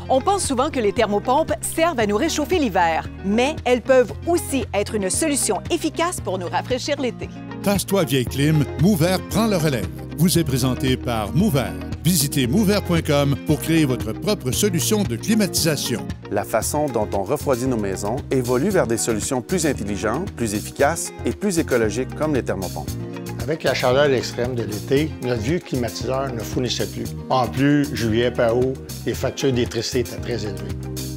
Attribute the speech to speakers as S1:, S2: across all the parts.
S1: On pense souvent que les thermopompes servent à nous réchauffer l'hiver, mais elles peuvent aussi être une solution efficace pour nous rafraîchir l'été.
S2: Tasse-toi vieille clim, Mover prend le relais. Vous est présenté par Mover. Visitez mover.com pour créer votre propre solution de climatisation.
S3: La façon dont on refroidit nos maisons évolue vers des solutions plus intelligentes, plus efficaces et plus écologiques comme les thermopompes.
S4: Avec la chaleur extrême de l'été, notre vieux climatiseur ne fournissait plus. En plus, juillet par août, les factures d'électricité étaient très élevées.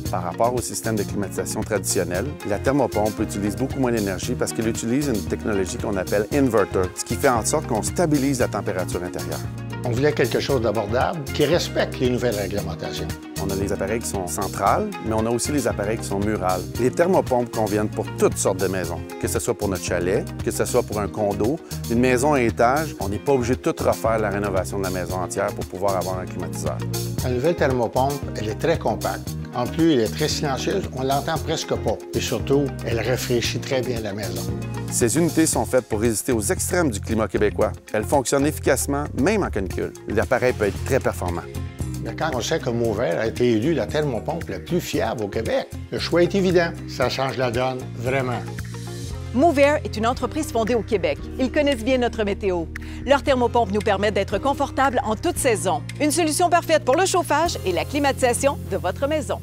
S3: Par rapport au système de climatisation traditionnel, la thermopompe utilise beaucoup moins d'énergie parce qu'elle utilise une technologie qu'on appelle inverter, ce qui fait en sorte qu'on stabilise la température intérieure.
S4: On voulait quelque chose d'abordable qui respecte les nouvelles réglementations.
S3: On a les appareils qui sont centrales, mais on a aussi les appareils qui sont murales. Les thermopompes conviennent pour toutes sortes de maisons, que ce soit pour notre chalet, que ce soit pour un condo, une maison à étage. On n'est pas obligé de tout refaire la rénovation de la maison entière pour pouvoir avoir un climatiseur.
S4: La nouvelle thermopompe, elle est très compacte. En plus, elle est très silencieuse, on l'entend presque pas. Et surtout, elle rafraîchit très bien la maison.
S3: Ces unités sont faites pour résister aux extrêmes du climat québécois. Elles fonctionnent efficacement, même en canicule. L'appareil peut être très performant.
S4: Mais quand on sait que Mover a été élu la thermopompe la plus fiable au Québec, le choix est évident. Ça change la donne, vraiment.
S1: Mover est une entreprise fondée au Québec. Ils connaissent bien notre météo. Leurs thermopompes nous permettent d'être confortables en toute saison. Une solution parfaite pour le chauffage et la climatisation de votre maison.